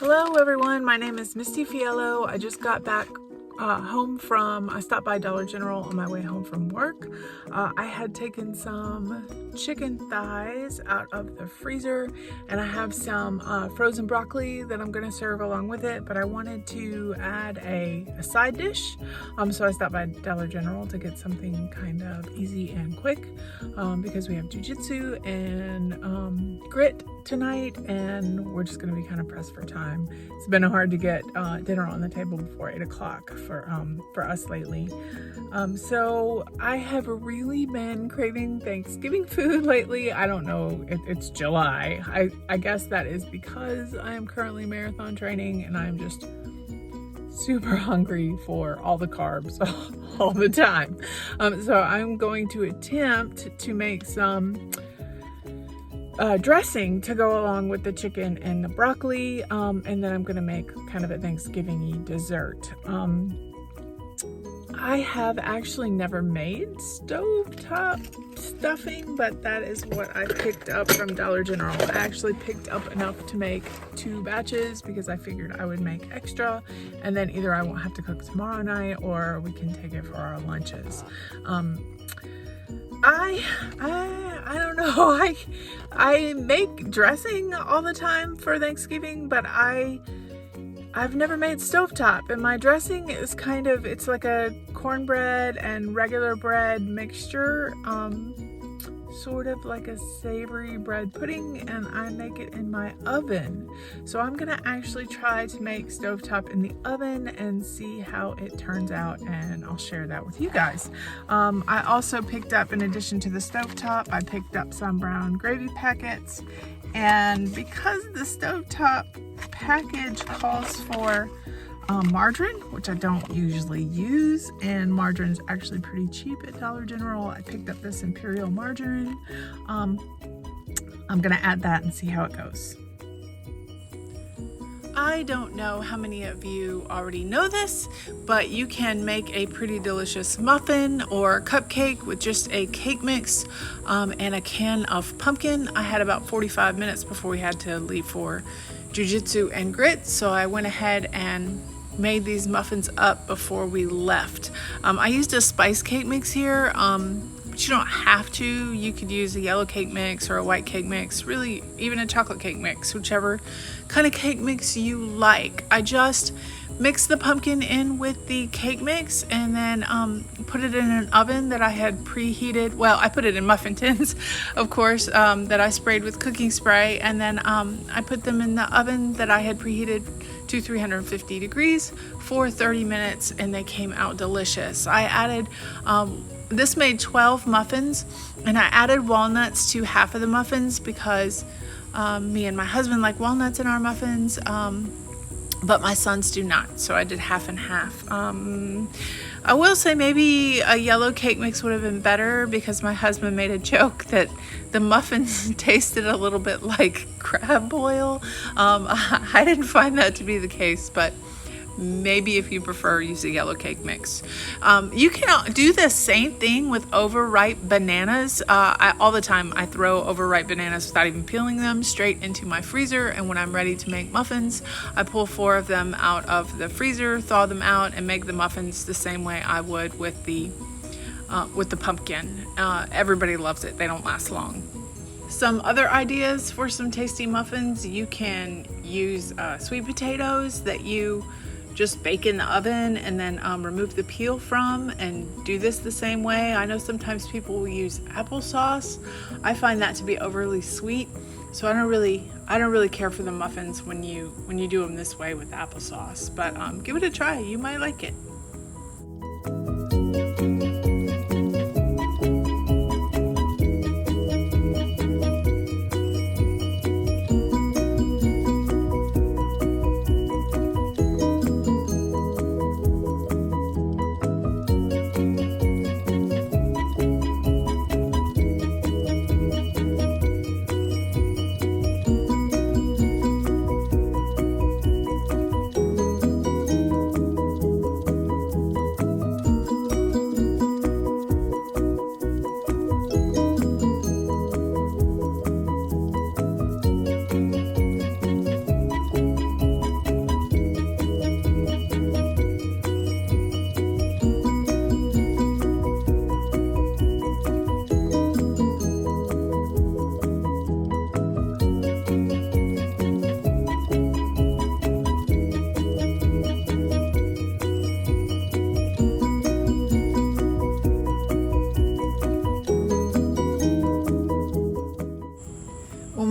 Hello everyone, my name is Misty Fiello. I just got back home I stopped by Dollar General on my way home from work. I had taken some chicken thighs out of the freezer, and I have some frozen broccoli that I'm going to serve along with it, but I wanted to add a side dish, so I stopped by Dollar General to get something kind of easy and quick, because we have jujitsu and grit tonight, and we're just going to be kind of pressed for time. It's been hard to get dinner on the table before 8 o'clock for us lately. So I have really been craving Thanksgiving food lately. I don't know, it's July. I guess that is because I am currently marathon training and I'm just super hungry for all the carbs all the time. So I'm going to attempt to make some dressing to go along with the chicken and the broccoli, and then I'm gonna make kind of a Thanksgiving-y dessert. I have actually never made stovetop stuffing, but that is what I picked up from Dollar General. I actually picked up enough to make 2 batches because I figured I would make extra, and then either I won't have to cook tomorrow night or we can take it for our lunches. I don't know. I make dressing all the time for Thanksgiving, but I've never made stovetop, and my dressing is it's like a cornbread and regular bread mixture, sort of like a savory bread pudding, and I make it in my oven. So I'm gonna actually try to make stovetop in the oven and see how it turns out, and I'll share that with you guys. I also picked up, in addition to the stovetop, I picked up some brown gravy packets, and because the stovetop package calls for margarine, which I don't usually use, and margarine's actually pretty cheap at Dollar General, I picked up this Imperial margarine. I'm gonna add that and see how it goes. I don't know how many of you already know this, but you can make a pretty delicious muffin or cupcake with just a cake mix and a can of pumpkin. I had about 45 minutes before we had to leave for jujitsu and grit, so I went ahead and made these muffins up before we left. I used a spice cake mix here, but you don't have to. You could use a yellow cake mix or a white cake mix, really even a chocolate cake mix, whichever kind of cake mix you like. I just mixed the pumpkin in with the cake mix and then put it in an oven that I had preheated. Well, I put it in muffin tins, of course, that I sprayed with cooking spray, and then I put them in the oven that I had preheated to 350 degrees for 30 minutes, and they came out delicious. I added this made 12 muffins, and I added walnuts to half of the muffins because me and my husband like walnuts in our muffins, but my sons do not, so I did half and half. I will say maybe a yellow cake mix would have been better because my husband made a joke that the muffins tasted a little bit like crab boil. I didn't find that to be the case, but maybe if you prefer, use a yellow cake mix. You can do the same thing with overripe bananas. All the time I throw overripe bananas without even peeling them straight into my freezer, and when I'm ready to make muffins, I pull 4 of them out of the freezer, thaw them out, and make the muffins the same way I would with the pumpkin. Everybody loves it. They don't last long. Some other ideas for some tasty muffins: you can use sweet potatoes that you just bake in the oven and then remove the peel from, and do this the same way. I know sometimes people will use applesauce. I find that to be overly sweet, so I don't really care for the muffins when you do them this way with applesauce, but give it a try. You might like it.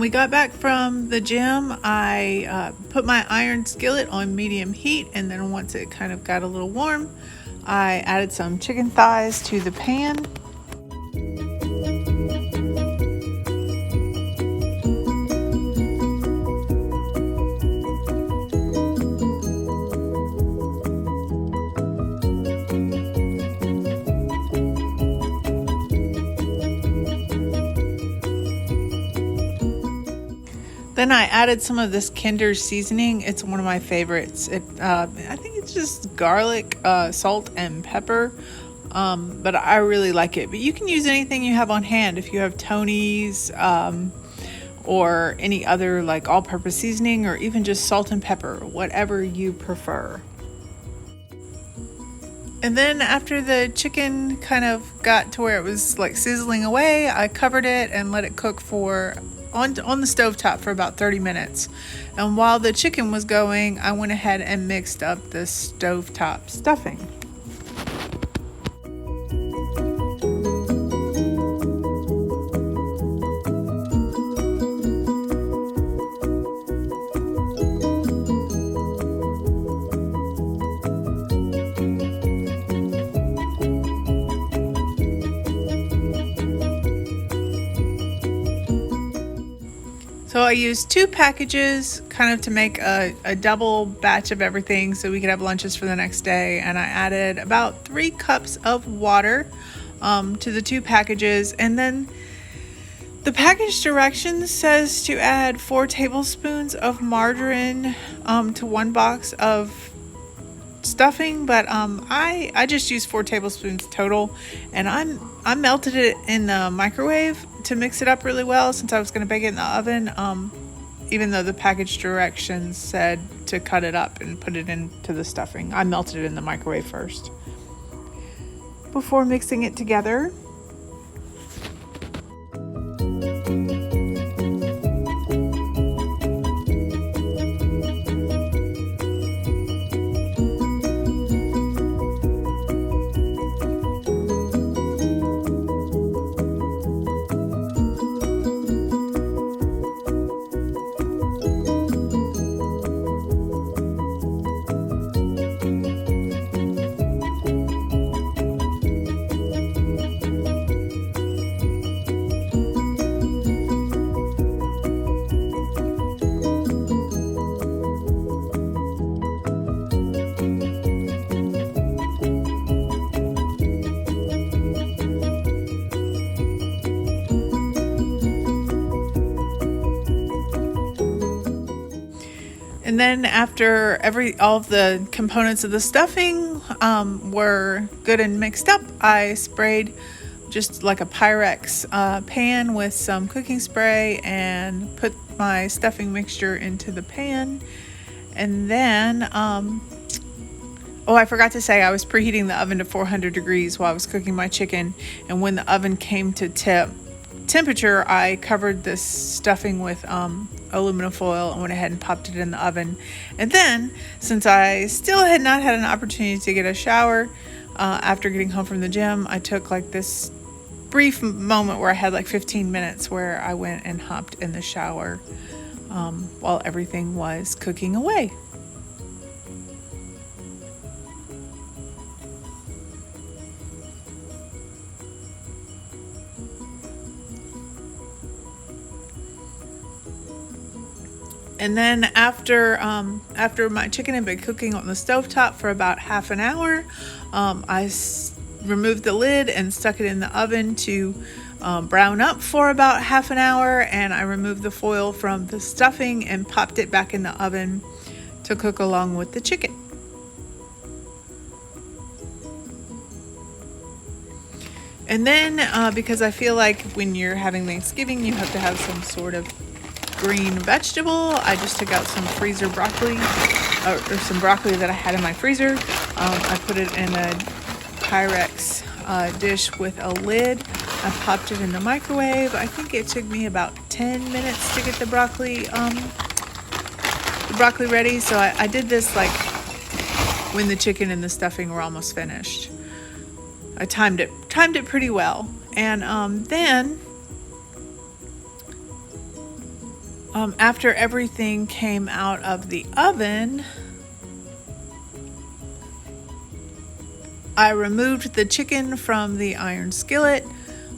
we got back from the gym, I put my iron skillet on medium heat, and then once it kind of got a little warm, I added some chicken thighs to the pan. Then I added some of this Kinder seasoning. It's one of my favorites. I think it's just garlic, salt, and pepper. But I really like it. But you can use anything you have on hand. If you have Tony's or any other like all-purpose seasoning, or even just salt and pepper, whatever you prefer. And then after the chicken kind of got to where it was like sizzling away, I covered it and let it cook on the stovetop for about 30 minutes. And while the chicken was going, I went ahead and mixed up the stovetop stuffing. So I used 2 packages kind of to make a double batch of everything so we could have lunches for the next day. And I added about 3 cups of water to the 2 packages. And then the package directions says to add 4 tablespoons of margarine to 1 box of stuffing, but I just used 4 tablespoons total, and I melted it in the microwave to mix it up really well, since I was going to bake it in the oven, even though the package directions said to cut it up and put it into the stuffing. I melted it in the microwave first before mixing it together. And then after all of the components of the stuffing were good and mixed up, I sprayed just like a Pyrex pan with some cooking spray and put my stuffing mixture into the pan. And then, I forgot to say I was preheating the oven to 400 degrees while I was cooking my chicken. And when the oven came to temperature, I covered this stuffing with aluminum foil and went ahead and popped it in the oven. And then, since I still had not had an opportunity to get a shower after getting home from the gym, I took like this brief moment where I had like 15 minutes where I went and hopped in the shower while everything was cooking away. And then after my chicken had been cooking on the stovetop for about half an hour, I removed the lid and stuck it in the oven to brown up for about half an hour. And I removed the foil from the stuffing and popped it back in the oven to cook along with the chicken. And then because I feel like when you're having Thanksgiving, you have to have some sort of green vegetable, I just took out some freezer broccoli, or some broccoli that I had in my freezer. I put it in a Pyrex dish with a lid. I popped it in the microwave. I think it took me about 10 minutes to get the broccoli ready. So I did this like when the chicken and the stuffing were almost finished. I timed it pretty well. And then After everything came out of the oven, I removed the chicken from the iron skillet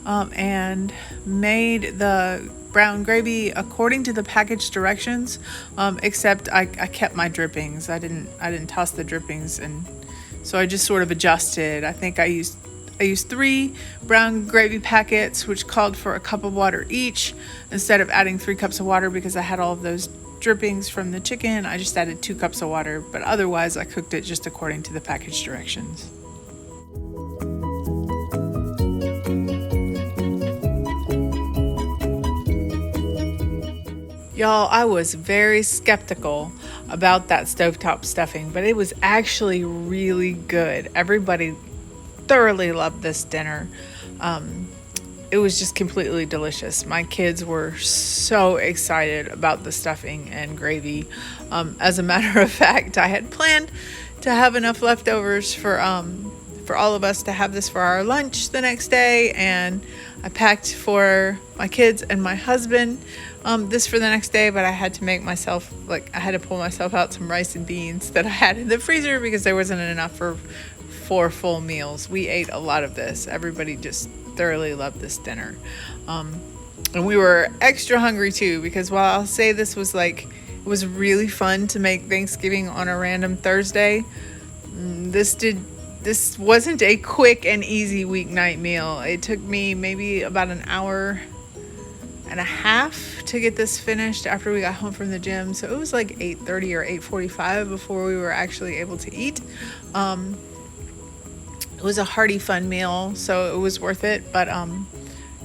and made the brown gravy according to the package directions, except I kept my drippings. I didn't toss the drippings, and so I just sort of adjusted. I think I used 3 brown gravy packets, which called for a cup of water each. Instead of adding 3 cups of water because I had all of those drippings from the chicken, I just added 2 cups of water, but otherwise I cooked it just according to the package directions. Y'all, I was very skeptical about that stovetop stuffing, but it was actually really good. Everybody thoroughly loved this dinner. It was just completely delicious. My kids were so excited about the stuffing and gravy. As a matter of fact, I had planned to have enough leftovers for all of us to have this for our lunch the next day, and I packed for my kids and my husband this for the next day, but I had to make myself, I had to pull myself out some rice and beans that I had in the freezer because there wasn't enough for 4 full meals. We ate a lot of this. Everybody just thoroughly loved this dinner. And we were extra hungry too, because while I'll say this was it was really fun to make Thanksgiving on a random Thursday, this wasn't a quick and easy weeknight meal. It took me maybe about an hour and a half to get this finished after we got home from the gym. So it was like 8:30 or 8:45 before we were actually able to eat. It was a hearty, fun meal, so it was worth it, but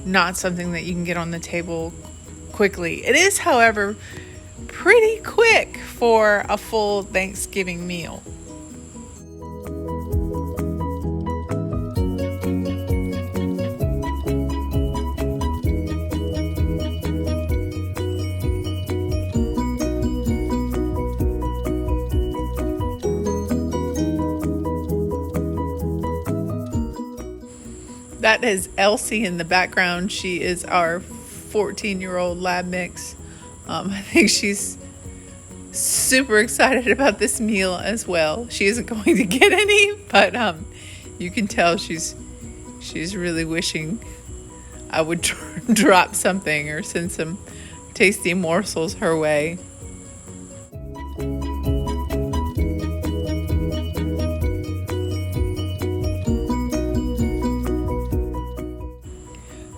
not something that you can get on the table quickly. It is, however, pretty quick for a full Thanksgiving meal. That is Elsie in the background. She is our 14-year-old lab mix. I think she's super excited about this meal as well. She isn't going to get any, but you can tell she's really wishing I would drop something or send some tasty morsels her way.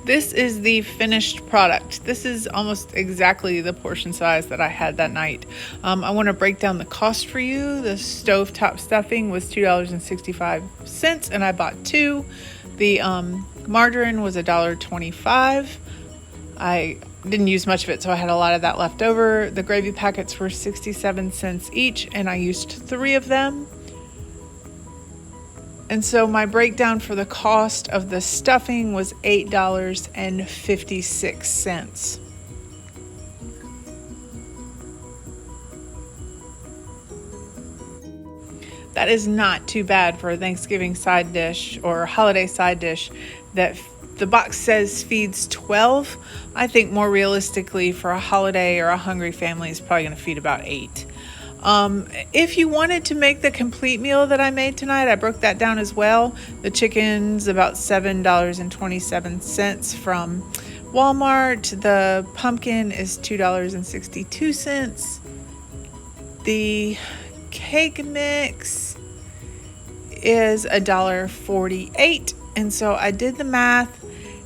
This is the finished product. This is almost exactly the portion size that I had that night. I want to break down the cost for you. The stovetop stuffing was $2.65, and I bought 2. The margarine was $1.25. I didn't use much of it, so I had a lot of that left over. The gravy packets were 67 cents each, and I used 3 of them. And so my breakdown for the cost of the stuffing was $8.56. That is not too bad for a Thanksgiving side dish or holiday side dish that the box says feeds 12. I think more realistically for a holiday or a hungry family is probably going to feed about 8. If you wanted to make the complete meal that I made tonight, I broke that down as well. The chicken's about $7.27 from Walmart. The pumpkin is $2.62. The cake mix is $1.48. And so I did the math,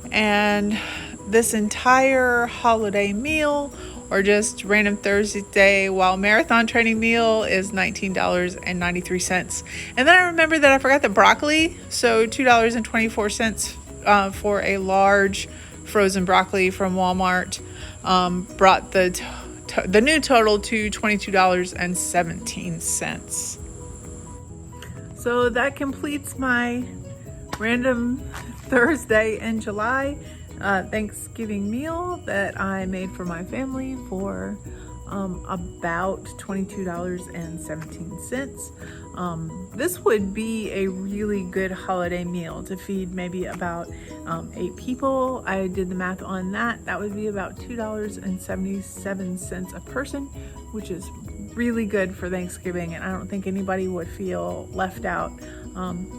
and this entire holiday meal or just random Thursday while marathon training meal is $19.93. And then I remember that I forgot the broccoli, so $2.24 for a large frozen broccoli from Walmart brought the new total to $22.17. So that completes my random Thursday in July Thanksgiving meal that I made for my family for about $22.17. This would be a really good holiday meal to feed maybe about 8 people. I did the math on that. That would be about $2.77 a person, which is really good for Thanksgiving, and I don't think anybody would feel left out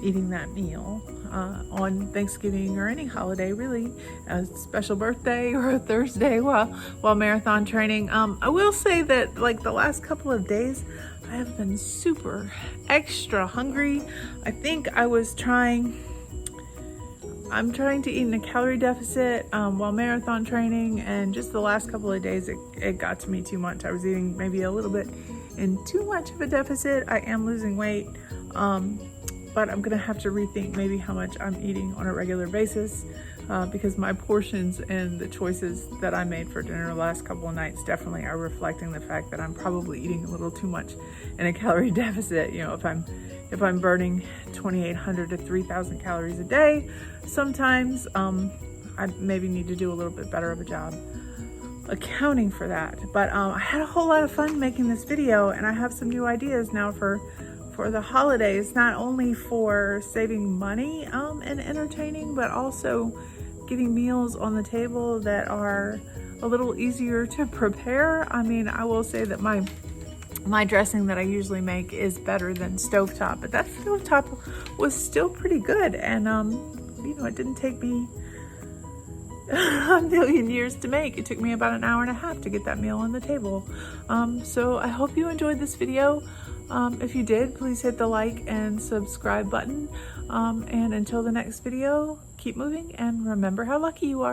eating that meal on Thanksgiving or any holiday, really, a special birthday or a Thursday while marathon training. I will say that like the last couple of days I have been super extra hungry. I think I'm trying to eat in a calorie deficit while marathon training, and just the last couple of days it got to me too much. I was eating maybe a little bit in too much of a deficit. I am losing weight, but I'm gonna have to rethink maybe how much I'm eating on a regular basis because my portions and the choices that I made for dinner the last couple of nights definitely are reflecting the fact that I'm probably eating a little too much in a calorie deficit. You know, if I'm burning 2,800 to 3,000 calories a day, sometimes I maybe need to do a little bit better of a job accounting for that. But I had a whole lot of fun making this video, and I have some new ideas now for the holidays, not only for saving money and entertaining, but also getting meals on the table that are a little easier to prepare. I mean, I will say that my dressing that I usually make is better than stovetop, but that stovetop was still pretty good, and you know, it didn't take me a million years to make. It took me about an hour and a half to get that meal on the table. So I hope you enjoyed this video. If you did, please hit the like and subscribe button, and until the next video, keep moving and remember how lucky you are.